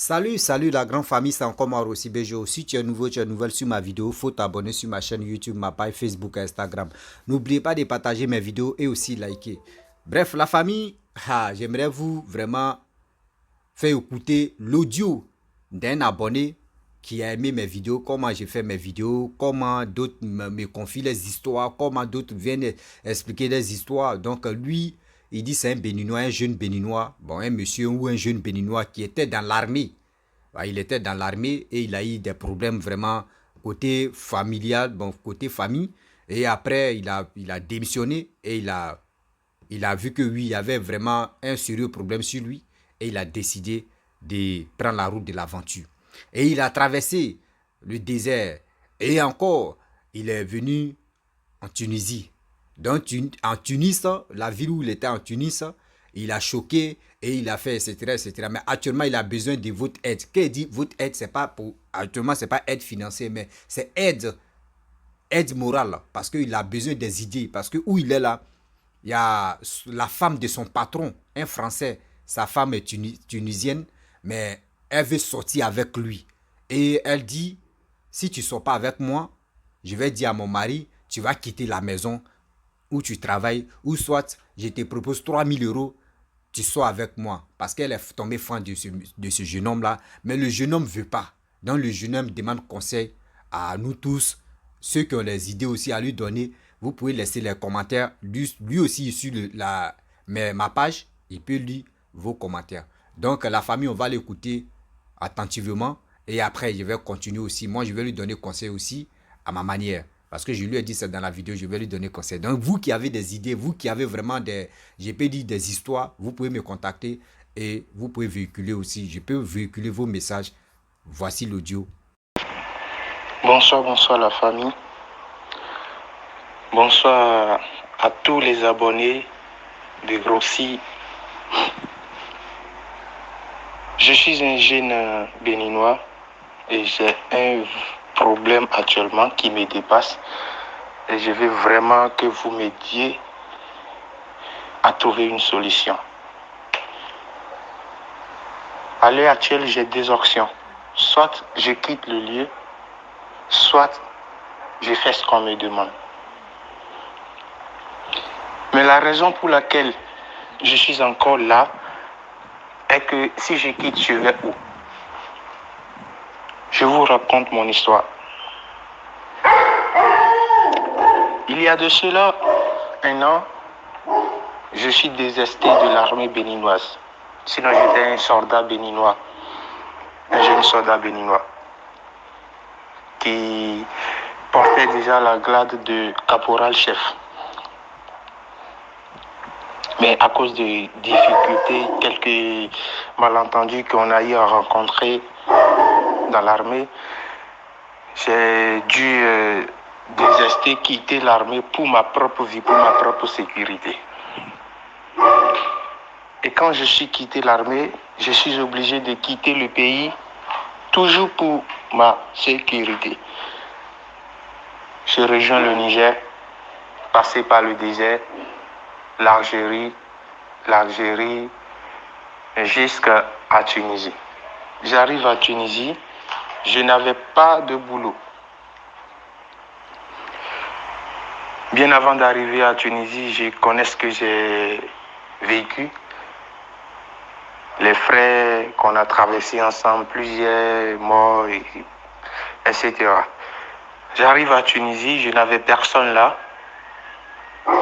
Salut la grande famille, c'est encore moi aussi Béjo. Si tu es nouveau, tu es nouvelle sur ma vidéo, faut t'abonner sur ma chaîne YouTube, ma page Facebook et Instagram. N'oubliez pas de partager mes vidéos et aussi liker. Bref, la famille, j'aimerais vous vraiment faire écouter l'audio d'un abonné qui a aimé mes vidéos, comment j'ai fait mes vidéos, comment d'autres me confient les histoires, comment d'autres viennent expliquer des histoires. Donc lui, il dit c'est un Béninois, un jeune Béninois, bon un monsieur ou un jeune Béninois qui était dans l'armée. Il était dans l'armée et il a eu des problèmes vraiment côté familial, bon côté famille. Et après, il a démissionné et il a vu que oui, il y avait vraiment un sérieux problème sur lui et il a décidé de prendre la route de l'aventure. Et il a traversé le désert et encore, il est venu en Tunisie. Donc en Tunis, la ville où il était en Tunis, il a choqué et il a fait, etc., etc. Mais actuellement, il a besoin de votre aide. Qu'est-ce dit votre aide? C'est pas pour, actuellement, c'est pas aide financière, mais c'est aide morale. Parce qu'il a besoin des idées. Parce que où il est là, il y a la femme de son patron, un Français. Sa femme est tunisienne, mais elle veut sortir avec lui. Et elle dit, si tu ne sors pas avec moi, je vais dire à mon mari, tu vas quitter la maison où tu travailles, ou soit je te propose 3 000 euros, tu sors avec moi. Parce qu'elle est tombée fan de ce jeune homme-là, mais le jeune homme ne veut pas. Donc le jeune homme demande conseil à nous tous, ceux qui ont les idées aussi à lui donner. Vous pouvez laisser les commentaires. Lui aussi, sur ma page, il peut lire vos commentaires. Donc la famille, on va l'écouter attentivement. Et après, je vais continuer aussi. Moi, je vais lui donner conseil aussi à ma manière. Parce que je lui ai dit ça dans la vidéo, je vais lui donner conseil. Donc, vous qui avez des idées, vous qui avez vraiment j'ai peux dire des histoires, vous pouvez me contacter et vous pouvez véhiculer aussi. Je peux véhiculer vos messages. Voici l'audio. Bonsoir, bonsoir la famille. Bonsoir à tous les abonnés de Grossi. Je suis un jeune béninois et j'ai un problème actuellement qui me dépasse. Et je veux vraiment que vous m'aidiez à trouver une solution. À l'heure actuelle, j'ai deux options. Soit je quitte le lieu, soit je fais ce qu'on me demande. Mais la raison pour laquelle je suis encore là est que si je quitte, je vais où? Je vous raconte mon histoire. Il y a de cela un an, je suis désisté de l'armée béninoise. Sinon, j'étais un soldat béninois, un jeune soldat béninois qui portait déjà la grade de caporal-chef. Mais à cause de difficultés, quelques malentendus qu'on a eu à rencontrer dans l'armée, j'ai dû désister, quitter l'armée pour ma propre vie, pour ma propre sécurité. Et quand je suis quitté l'armée, je suis obligé de quitter le pays, toujours pour ma sécurité. Je rejoins le Niger, passé par le désert, l'Algérie, jusqu'à Tunisie. J'arrive à Tunisie, je n'avais pas de boulot. Bien avant d'arriver à Tunisie, je connais ce que j'ai vécu, les frais qu'on a traversés ensemble, plusieurs morts, etc. J'arrive à Tunisie, je n'avais personne là.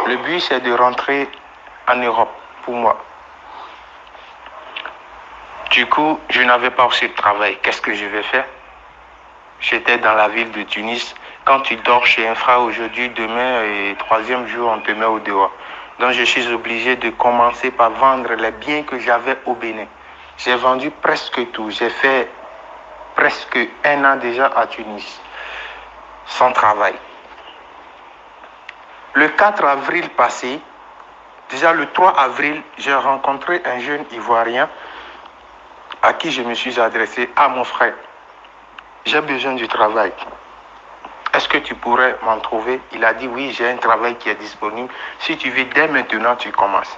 Le but, c'est de rentrer en Europe pour moi. Du coup, je n'avais pas aussi de travail. Qu'est-ce que je vais faire? J'étais dans la ville de Tunis. Quand tu dors chez un frère aujourd'hui, demain et troisième jour, on te met au dehors. Donc, je suis obligé de commencer par vendre les biens que j'avais au Bénin. J'ai vendu presque tout. J'ai fait presque un an déjà à Tunis, sans travail. Le 4 avril passé, déjà le 3 avril, j'ai rencontré un jeune Ivoirien à qui je me suis adressé, à mon frère. J'ai besoin du travail. Est-ce que tu pourrais m'en trouver? Il a dit oui, j'ai un travail qui est disponible. Si tu veux, dès maintenant, tu commences.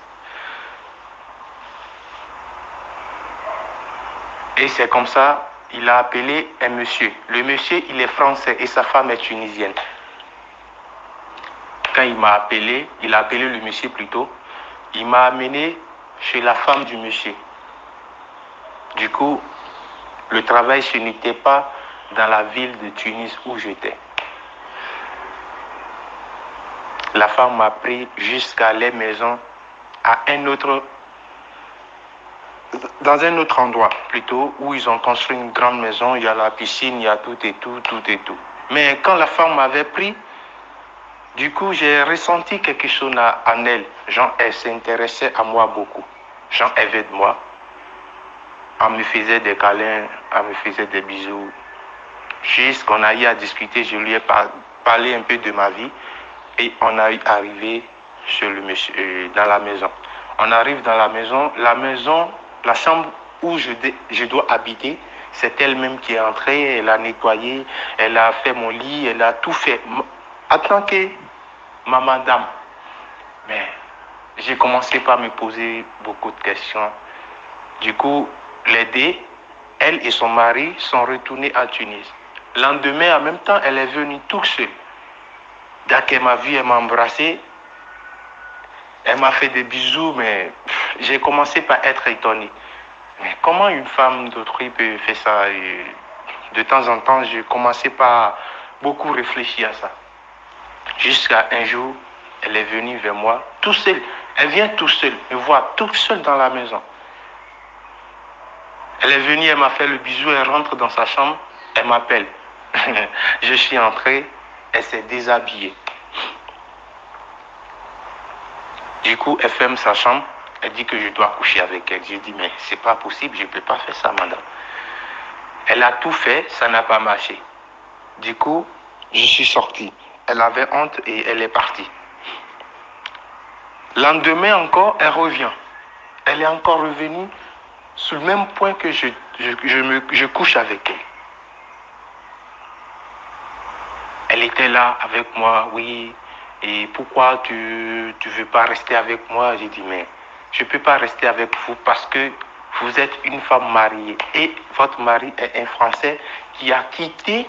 Et c'est comme ça, il a appelé un monsieur. Le monsieur, il est français et sa femme est tunisienne. Quand il m'a appelé, il a appelé le monsieur plutôt, il m'a amené chez la femme du monsieur. Du coup, le travail, ce n'était pas dans la ville de Tunis où j'étais. La femme m'a pris jusqu'à les maisons dans un autre endroit plutôt, où ils ont construit une grande maison, il y a la piscine, il y a tout et tout, tout et tout. Mais quand la femme m'avait pris, du coup, j'ai ressenti quelque chose en elle. Genre, elle s'intéressait à moi beaucoup. Genre, elle veut de moi. Elle me faisait des câlins, elle me faisait des bisous. Jusqu'on a eu à discuter, je lui ai parlé un peu de ma vie. Et on a arrivé chez le monsieur, dans la maison. On arrive dans la maison, la chambre où je dois habiter, c'est elle-même qui est entrée, elle a nettoyé, elle a fait mon lit, elle a tout fait. En tant que ma madame. Mais j'ai commencé par me poser beaucoup de questions. Du coup, les deux, elle et son mari, sont retournés à Tunis. Lendemain, en même temps, elle est venue toute seule. Dès qu'elle m'a vu, elle m'a embrassé. Elle m'a fait des bisous, mais j'ai commencé par être étonné. Mais comment une femme d'autrui peut faire ça? Et de temps en temps, j'ai commencé par beaucoup réfléchir à ça. Jusqu'à un jour, elle est venue vers moi, tout seule. Elle vient tout seule, me voir toute seule dans la maison. Elle est venue, elle m'a fait le bisou, elle rentre dans sa chambre, elle m'appelle. Je suis entré, elle s'est déshabillée. Du coup, elle ferme sa chambre, elle dit que je dois coucher avec elle. J'ai dit, mais c'est pas possible, je ne peux pas faire ça, madame. Elle a tout fait, ça n'a pas marché. Du coup, je suis sorti. Elle avait honte et elle est partie. Lendemain encore, elle revient. Elle est encore revenue sur le même point que je couche avec elle. Elle était là avec moi, oui. Et pourquoi tu ne veux pas rester avec moi? J'ai dit, mais je ne peux pas rester avec vous parce que vous êtes une femme mariée. Et votre mari est un Français qui a quitté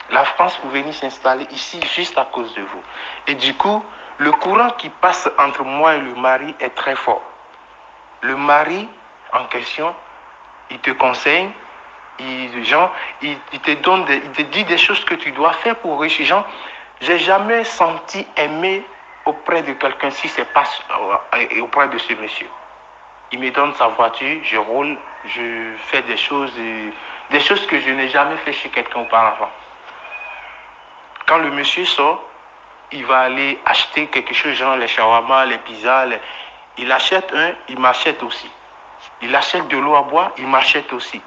la France pour venir s'installer ici juste à cause de vous. Et du coup, le courant qui passe entre moi et le mari est très fort. Le mari en question, il te conseille, il te dit des choses que tu dois faire pour réussir. Genre, j'ai jamais senti aimer auprès de quelqu'un si c'est pas auprès de ce monsieur. Il me donne sa voiture, je roule, je fais des choses que je n'ai jamais fait chez quelqu'un auparavant. Quand le monsieur sort, il va aller acheter quelque chose, genre les shawarma, les pizzas. Il achète un, il m'achète aussi. Il achète de l'eau à boire, il m'achète aussi.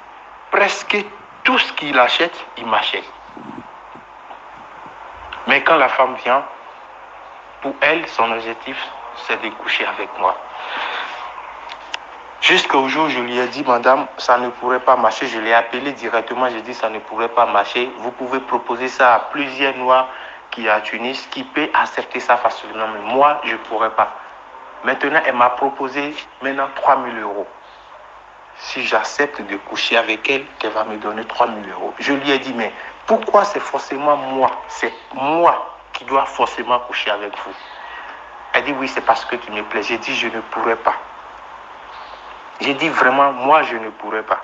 Presque tout ce qu'il achète, il m'achète. Mais quand la femme vient, pour elle, son objectif, c'est de coucher avec moi. Jusqu'au jour où je lui ai dit, madame, ça ne pourrait pas marcher. Je l'ai appelé directement, j'ai dit, ça ne pourrait pas marcher. Vous pouvez proposer ça à plusieurs Noirs qui sont à Tunis, qui peuvent accepter ça facilement. Mais moi, je ne pourrais pas. Maintenant, elle m'a proposé maintenant 3 000 €. Si j'accepte de coucher avec elle, qu'elle va me donner 3 000 €. Je lui ai dit, mais pourquoi c'est forcément moi? C'est moi qui dois forcément coucher avec vous. Elle dit, oui, c'est parce que tu me plais. J'ai dit, je ne pourrais pas. J'ai dit vraiment, moi, je ne pourrais pas.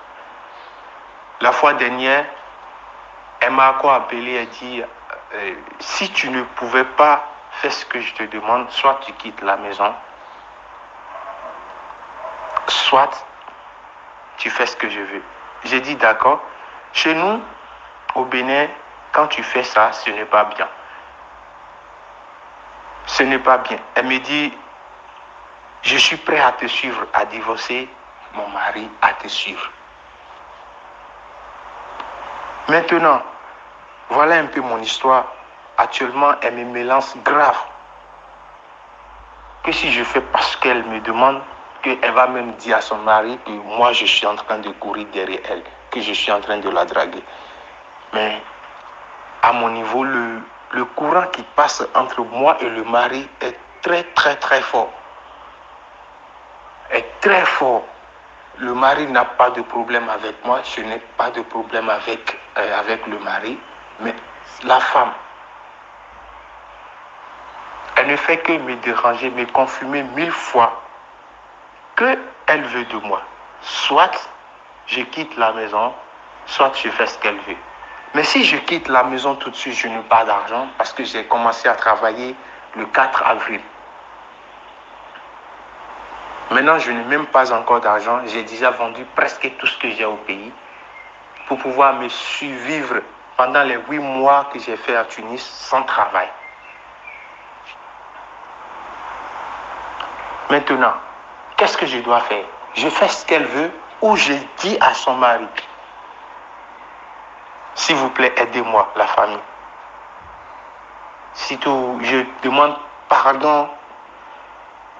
La fois dernière, elle m'a encore appelé, elle dit, si tu ne pouvais pas faire ce que je te demande, soit tu quittes la maison, soit tu fais ce que je veux. J'ai dit, d'accord. Chez nous, au Bénin, quand tu fais ça, ce n'est pas bien. Ce n'est pas bien. Elle me dit, je suis prêt à te suivre, à divorcer mon mari, à te suivre. Maintenant, voilà un peu mon histoire. Actuellement, elle me mélange grave. Que si je fais parce qu'elle me demande, qu'elle va même dire à son mari que moi, je suis en train de courir derrière elle, que je suis en train de la draguer. Mais à mon niveau, le courant qui passe entre moi et le mari est très, très, très fort. Est très fort. le mari n'a pas de problème avec moi, je n'ai pas de problème avec le mari, mais la femme, elle ne fait que me déranger, me confumer 1000 fois qu'elle veut de moi. Soit je quitte la maison, soit je fais ce qu'elle veut. Mais si je quitte la maison tout de suite, je n'ai pas d'argent parce que j'ai commencé à travailler le 4 avril. Maintenant, je n'ai même pas encore d'argent. J'ai déjà vendu presque tout ce que j'ai au pays pour pouvoir me survivre pendant les 8 mois que j'ai fait à Tunis sans travail. Maintenant, qu'est-ce que je dois faire? Je fais ce qu'elle veut ou je dis à son mari, s'il vous plaît, aidez-moi, la famille. Surtout, je demande pardon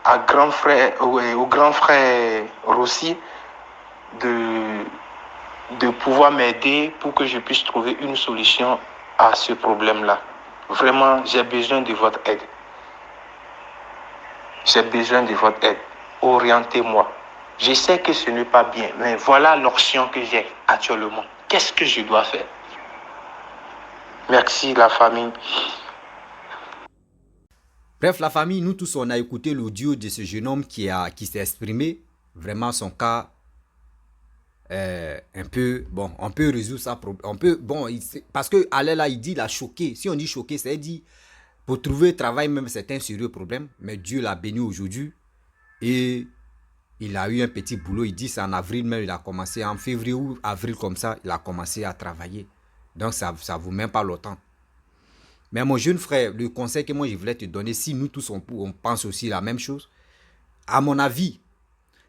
au grand frère Rossi de pouvoir m'aider pour que je puisse trouver une solution à ce problème-là. Vraiment, j'ai besoin de votre aide. J'ai besoin de votre aide. Orientez-moi. Je sais que ce n'est pas bien, mais voilà l'option que j'ai actuellement. Qu'est-ce que je dois faire? Merci, la famille. Bref, la famille, nous tous, on a écouté l'audio de ce jeune homme qui s'est exprimé. Vraiment, son cas, un peu, bon, on peut résoudre ça. On peut, bon, parce que Allez là, il dit, il a choqué. Si on dit choqué, c'est dit, pour trouver travail même, c'est un sérieux problème. Mais Dieu l'a béni aujourd'hui. Et il a eu un petit boulot. Il dit, c'est en avril même, il a commencé, en février ou avril comme ça, il a commencé à travailler. Donc, ça ne vaut même pas longtemps. Mais mon jeune frère, le conseil que moi je voulais te donner, si nous tous on pense aussi la même chose, à mon avis,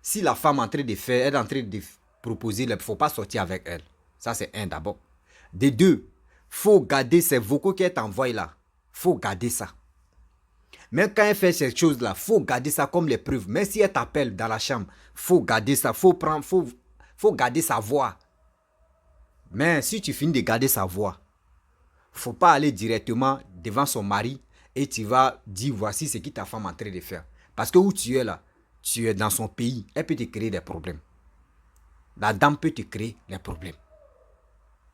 si la femme est en train de faire, elle est en train de proposer, il ne faut pas sortir avec elle. Ça, c'est un d'abord. De deux, il faut garder ces vocaux qu'elle t'envoie là. Il faut garder ça. Même quand elle fait ces choses-là, il faut garder ça comme les preuves. Même si elle t'appelle dans la chambre, il faut garder ça. Faut garder sa voix. Mais si tu finis de garder sa voix, faut pas aller directement devant son mari et tu vas dire voici ce que ta femme est en train de faire. Parce que où tu es là, tu es dans son pays, elle peut te créer des problèmes. La dame peut te créer des problèmes.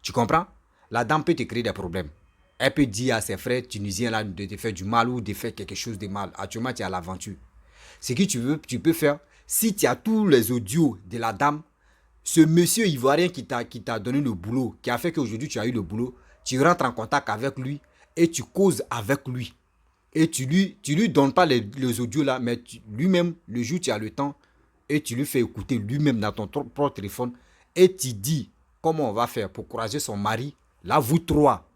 Tu comprends? La dame peut te créer des problèmes. Elle peut dire à ses frères tunisiens là de te faire du mal ou de faire quelque chose de mal. Actuellement, tu es à l'aventure. Ce que tu peux faire, si tu as tous les audios de la dame, ce monsieur ivoirien qui t'a donné le boulot, qui a fait qu'aujourd'hui tu as eu le boulot, tu rentres en contact avec lui et tu causes avec lui. Et tu lui donnes pas les audios là, mais lui-même, le jour où tu as le temps, et tu lui fais écouter lui-même dans ton propre téléphone, et tu dis comment on va faire pour courager son mari, là vous trois,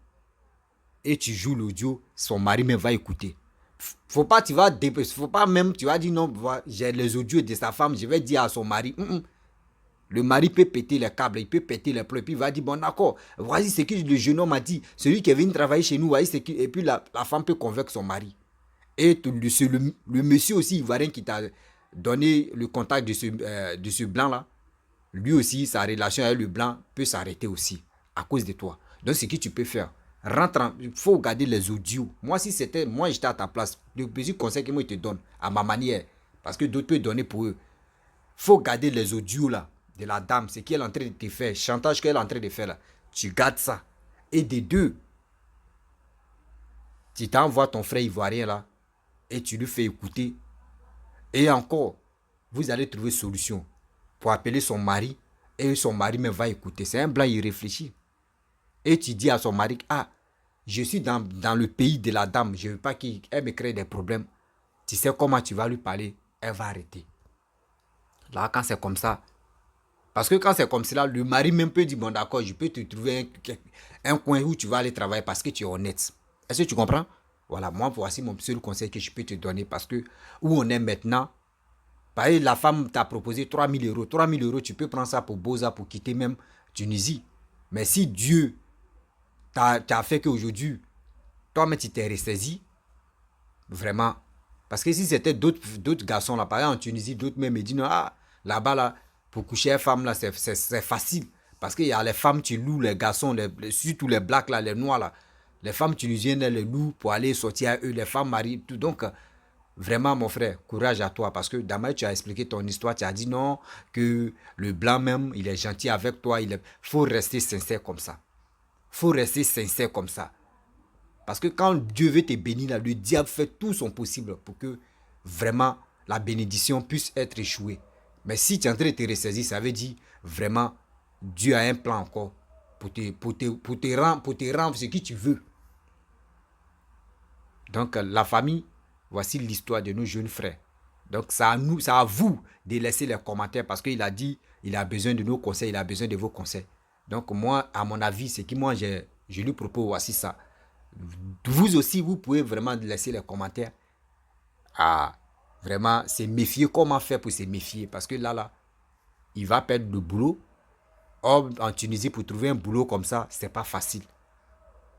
et tu joues l'audio, son mari même va écouter. Faut pas même, tu vas dire non, j'ai les audios de sa femme, je vais dire à son mari, Le mari peut péter les câbles, il peut péter les plombs, et puis il va dire, bon d'accord, voici ce que le jeune homme a dit, celui qui est venu travailler chez nous, voici ce que... Et puis la femme peut convaincre son mari. Et le monsieur aussi ivoirien qui t'a donné le contact de ce blanc-là, lui aussi, sa relation avec le blanc peut s'arrêter aussi, à cause de toi. Donc ce que tu peux faire, il faut regarder les audios. Moi, si c'était, moi j'étais à ta place, le petit conseil que moi je te donne, à ma manière, parce que d'autres peuvent donner pour eux, il faut garder les audios là, de la dame, ce qu'elle est en train de te faire, chantage qu'elle est en train de faire là, tu gardes ça. Et des deux, tu t'envoies ton frère ivoirien là, et tu lui fais écouter. Et encore, vous allez trouver solution pour appeler son mari, et son mari même va écouter. C'est un blanc, il réfléchit. Et tu dis à son mari, ah, je suis dans le pays de la dame, je ne veux pas qu'elle me crée des problèmes. Tu sais comment tu vas lui parler, elle va arrêter. Là, quand c'est comme ça, parce que quand c'est comme cela, le mari même peut dire, bon d'accord, je peux te trouver un coin où tu vas aller travailler parce que tu es honnête. Est-ce que tu comprends? Voilà, moi, voici mon seul conseil que je peux te donner parce que où on est maintenant, par exemple, la femme t'a proposé 3 000 euros. 3 000 euros, tu peux prendre ça pour Boza, pour quitter même Tunisie. Mais si Dieu t'a fait qu'aujourd'hui, toi-même, tu t'es ressaisi, vraiment. Parce que si c'était d'autres garçons là, par exemple en Tunisie, d'autres même me disent, non, ah, là-bas, là, pour coucher une femme, là, c'est facile. Parce qu'il y a les femmes, tu loues les garçons, surtout les blacks, là, les noirs, là. Les femmes tunisiennes, elles les louent pour aller sortir à eux, les femmes marient, tout. Donc, vraiment, mon frère, courage à toi. Parce que Damael, tu as expliqué ton histoire. Tu as dit non, que le blanc même, il est gentil avec toi. Il faut rester sincère comme ça. Faut rester sincère comme ça. Parce que quand Dieu veut te bénir, là, le diable fait tout son possible pour que vraiment la bénédiction puisse être échouée. Mais si tu es en train de te ressaisir, ça veut dire vraiment Dieu a un plan encore pour te rendre ce que tu veux. Donc la famille, voici l'histoire de nos jeunes frères. Donc c'est à vous de laisser les commentaires parce qu'il a dit, il a besoin de nos conseils, il a besoin de vos conseils. Donc moi, à mon avis, c'est que moi, je lui propose, voici ça. Vous aussi, vous pouvez vraiment laisser les commentaires. Ah, vraiment, se méfier. Comment faire pour se méfier? Parce que là, il va perdre le boulot. Or, en Tunisie, pour trouver un boulot comme ça, c'est pas facile.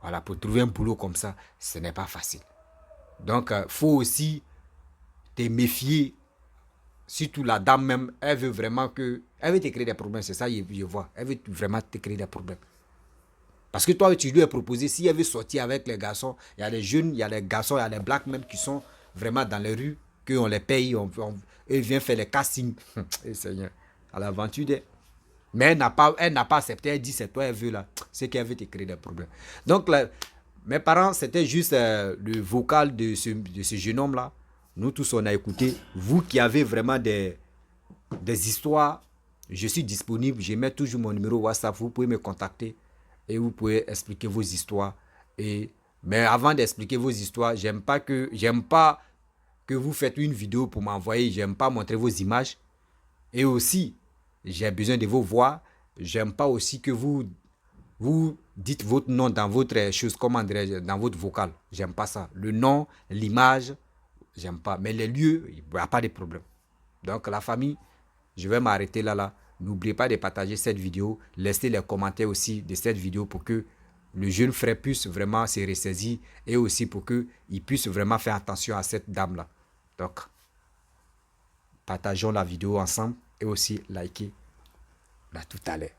Voilà, pour trouver un boulot comme ça, ce n'est pas facile. Donc, faut aussi te méfier. Surtout la dame même, elle veut vraiment que... Elle veut te créer des problèmes, c'est ça, je vois. Elle veut vraiment te créer des problèmes. Parce que toi, tu lui as proposé, si elle veut sortir avec les garçons, il y a des jeunes, il y a des garçons, il y a des blacks même qui sont vraiment dans les rues, qu'on les paye, ils viennent faire les castings. Et Seigneur, à l'aventure de... Mais elle n'a pas accepté, elle dit c'est toi, elle veut là. C'est qu'elle veut te créer des problèmes. Donc, là, mes parents, c'était juste le vocal de ce jeune homme-là. Nous tous, on a écouté. Vous qui avez vraiment des histoires, je suis disponible. Je mets toujours mon numéro WhatsApp. Vous pouvez me contacter et vous pouvez expliquer vos histoires. Mais avant d'expliquer vos histoires, j'aime pas que vous faites une vidéo pour m'envoyer. J'aime pas montrer vos images. Et aussi, j'ai besoin de vos voix. J'aime pas aussi que vous dites votre nom dans votre chose, comment dirais-je, dans votre vocal. J'aime pas ça. Le nom, l'image, j'aime pas. Mais les lieux, il n'y a pas de problème. Donc la famille, je vais m'arrêter là. N'oubliez pas de partager cette vidéo. Laissez les commentaires aussi de cette vidéo pour que le jeune frère puisse vraiment se ressaisir et aussi pour qu'il puisse vraiment faire attention à cette dame-là. Donc, partageons la vidéo ensemble et aussi likez. À tout à l'heure.